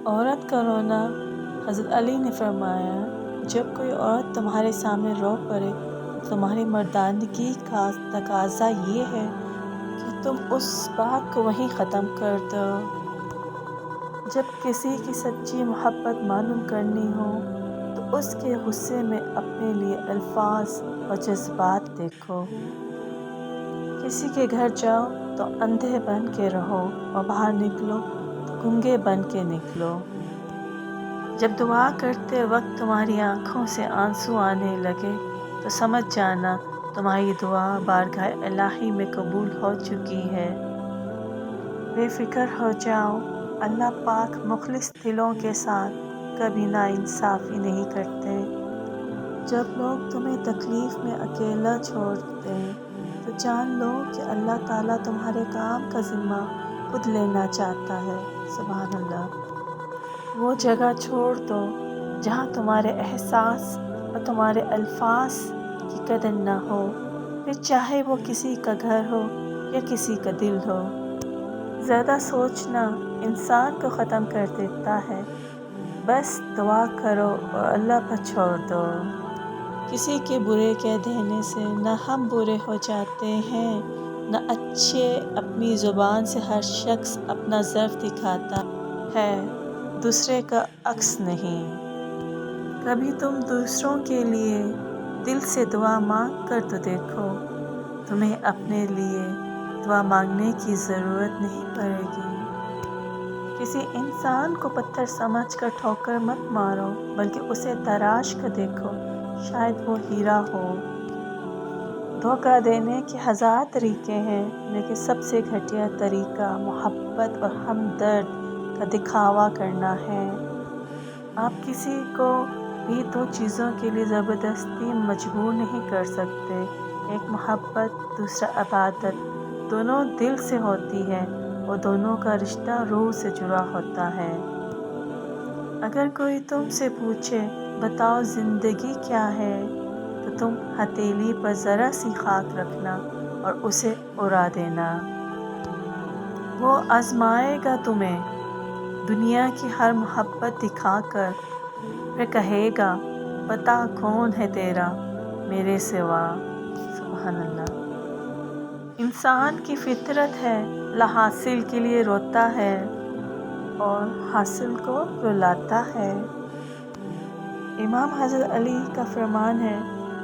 عورت کا رونا۔ حضرت علی نے فرمایا، جب کوئی عورت تمہارے سامنے رو پڑے تو تمہاری مردانگی کا تقاضا یہ ہے کہ تم اس بات کو وہیں ختم کر دو۔ جب کسی کی سچی محبت معلوم کرنی ہو تو اس کے غصے میں اپنے لیے الفاظ اور جذبات دیکھو۔ کسی کے گھر جاؤ تو اندھے بن کے رہو اور باہر نکلو تو گونگے بن کے نکلو۔ جب دعا کرتے وقت تمہاری آنکھوں سے آنسو آنے لگے تو سمجھ جانا تمہاری دعا بارگاہ الہی میں قبول ہو چکی ہے۔ بے فکر ہو جاؤ، اللہ پاک مخلص دلوں کے ساتھ کبھی ناانصافی نہیں کرتے۔ جب لوگ تمہیں تکلیف میں اکیلا چھوڑ دیں تو جان لو کہ اللہ تعالیٰ تمہارے کام کا ذمہ خود لینا چاہتا ہے۔ سبحان اللہ۔ وہ جگہ چھوڑ دو جہاں تمہارے احساس اور تمہارے الفاظ کی قدر نہ ہو، پھر چاہے وہ کسی کا گھر ہو یا کسی کا دل ہو۔ زیادہ سوچنا انسان کو ختم کر دیتا ہے۔ بس دعا کرو اور اللہ پر چھوڑ دو۔ کسی کے برے کہہ دینے سے نہ ہم برے ہو جاتے ہیں نہ اچھے۔ اپنی زبان سے ہر شخص اپنا ضعف دکھاتا ہے، دوسرے کا عکس نہیں۔ کبھی تم دوسروں کے لیے دل سے دعا مانگ کر تو دیکھو، تمہیں اپنے لیے دعا مانگنے کی ضرورت نہیں پڑے گی۔ کسی انسان کو پتھر سمجھ کر ٹھوکر مت مارو بلکہ اسے تراش کر دیکھو، شاید وہ ہیرا ہو۔ دھوکہ دینے کے ہزار طریقے ہیں لیکن سب سے گھٹیا طریقہ محبت اور ہمدرد کا دکھاوا کرنا ہے۔ آپ کسی کو بھی دو چیزوں کے لیے زبردستی مجبور نہیں کر سکتے، ایک محبت، دوسرا عبادت۔ دونوں دل سے ہوتی ہے اور دونوں کا رشتہ روح سے جڑا ہوتا ہے۔ اگر کوئی تم سے پوچھے بتاؤ زندگی کیا ہے تو تم ہتھیلی پر ذرا سی خاک رکھنا اور اسے اڑا دینا۔ وہ آزمائے گا تمہیں دنیا کی ہر محبت دکھا کر، پھر کہے گا بتا کون ہے تیرا میرے سوا۔ سبحان اللہ۔ انسان کی فطرت ہے لا حاصل کے لیے روتا ہے اور حاصل کو رلاتا ہے۔ امام حضرت علی کا فرمان ہے،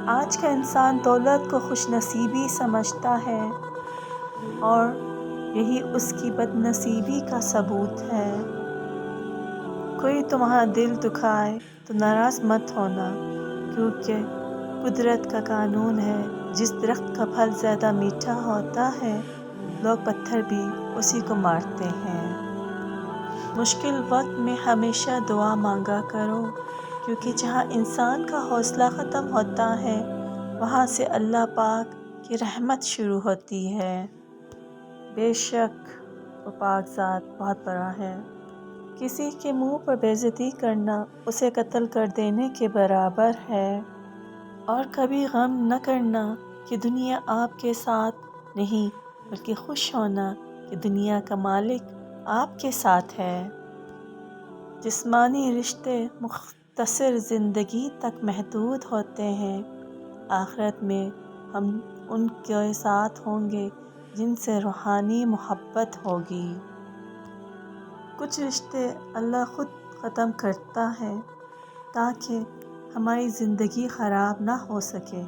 آج کا انسان دولت کو خوش نصیبی سمجھتا ہے اور یہی اس کی بد نصیبی کا ثبوت ہے۔ کوئی تمہارا دل دکھائے تو ناراض مت ہونا، کیونکہ قدرت کا قانون ہے، جس درخت کا پھل زیادہ میٹھا ہوتا ہے لوگ پتھر بھی اسی کو مارتے ہیں۔ مشکل وقت میں ہمیشہ دعا مانگا کرو، کیونکہ جہاں انسان کا حوصلہ ختم ہوتا ہے وہاں سے اللہ پاک کی رحمت شروع ہوتی ہے۔ بے شک وہ پاک ذات بہت بڑا ہے۔ کسی کے منہ پر بے عزتی کرنا اسے قتل کر دینے کے برابر ہے۔ اور کبھی غم نہ کرنا کہ دنیا آپ کے ساتھ نہیں، بلکہ خوش ہونا کہ دنیا کا مالک آپ کے ساتھ ہے۔ جسمانی رشتے مختصر زندگی تک محدود ہوتے ہیں، آخرت میں ہم ان کے ساتھ ہوں گے جن سے روحانی محبت ہوگی۔ کچھ رشتے اللہ خود ختم کرتا ہے تاکہ ہماری زندگی خراب نہ ہو سکے۔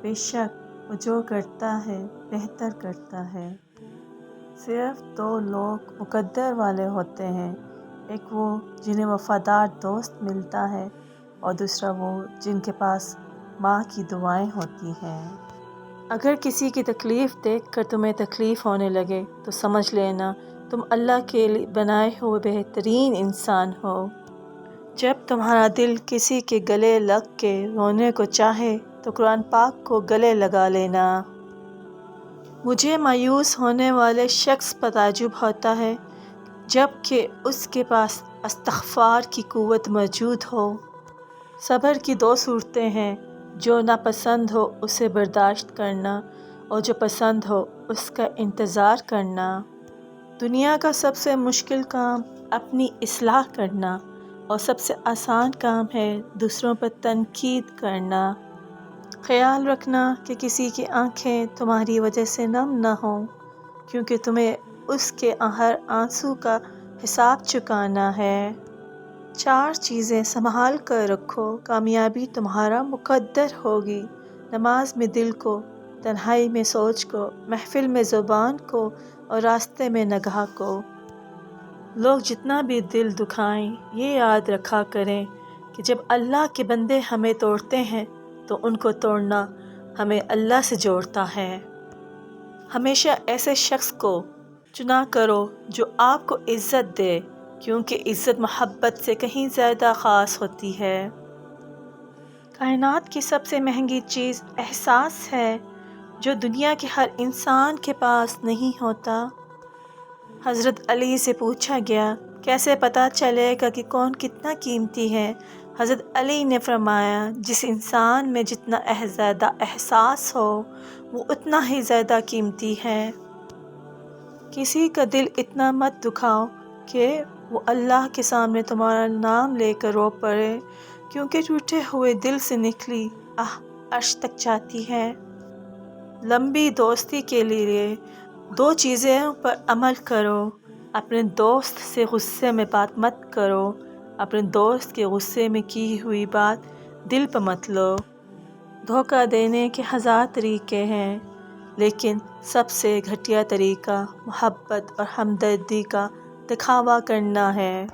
بے شک وہ جو کرتا ہے بہتر کرتا ہے۔ صرف دو لوگ مقدر والے ہوتے ہیں، ایک وہ جنہیں وفادار دوست ملتا ہے اور دوسرا وہ جن کے پاس ماں کی دعائیں ہوتی ہیں۔ اگر کسی کی تکلیف دیکھ کر تمہیں تکلیف ہونے لگے تو سمجھ لینا تم اللہ کے بنائے ہوئے بہترین انسان ہو۔ جب تمہارا دل کسی کے گلے لگ کے رونے کو چاہے تو قرآن پاک کو گلے لگا لینا۔ مجھے مایوس ہونے والے شخص پر تعجب ہوتا ہے جب کہ اس کے پاس استغفار کی قوت موجود ہو۔ صبر کی دو صورتیں ہیں، جو ناپسند ہو اسے برداشت کرنا اور جو پسند ہو اس کا انتظار کرنا۔ دنیا کا سب سے مشکل کام اپنی اصلاح کرنا، اور سب سے آسان کام ہے دوسروں پر تنقید کرنا۔ خیال رکھنا کہ کسی کی آنکھیں تمہاری وجہ سے نم نہ ہوں، کیونکہ تمہیں اس کے ہر آنسو کا حساب چکانا ہے۔ 4 چیزیں سنبھال کر رکھو، کامیابی تمہارا مقدر ہوگی۔ نماز میں دل کو، تنہائی میں سوچ کو، محفل میں زبان کو، اور راستے میں نگاہ کو۔ لوگ جتنا بھی دل دکھائیں، یہ یاد رکھا کریں کہ جب اللہ کے بندے ہمیں توڑتے ہیں تو ان کو توڑنا ہمیں اللہ سے جوڑتا ہے۔ ہمیشہ ایسے شخص کو چنا کرو جو آپ کو عزت دے، کیونکہ عزت محبت سے کہیں زیادہ خاص ہوتی ہے۔ کائنات کی سب سے مہنگی چیز احساس ہے، جو دنیا کے ہر انسان کے پاس نہیں ہوتا۔ حضرت علی سے پوچھا گیا، کیسے پتہ چلے گا کہ کون کتنا قیمتی ہے؟ حضرت علی نے فرمایا، جس انسان میں جتنا زیادہ احساس ہو وہ اتنا ہی زیادہ قیمتی ہے۔ کسی کا دل اتنا مت دکھاؤ کہ وہ اللہ کے سامنے تمہارا نام لے کر رو پڑے، کیونکہ ٹوٹے ہوئے دل سے نکلی آہ عرش تک جاتی ہے۔ لمبی دوستی کے لیے 2 چیزوں پر عمل کرو۔ اپنے دوست سے غصے میں بات مت کرو، اپنے دوست کے غصے میں کی ہوئی بات دل پر مت لو۔ دھوکہ دینے کے 1000 طریقے ہیں، لیکن سب سے گھٹیا طریقہ محبت اور ہمدردی کا دکھاوا کرنا ہے۔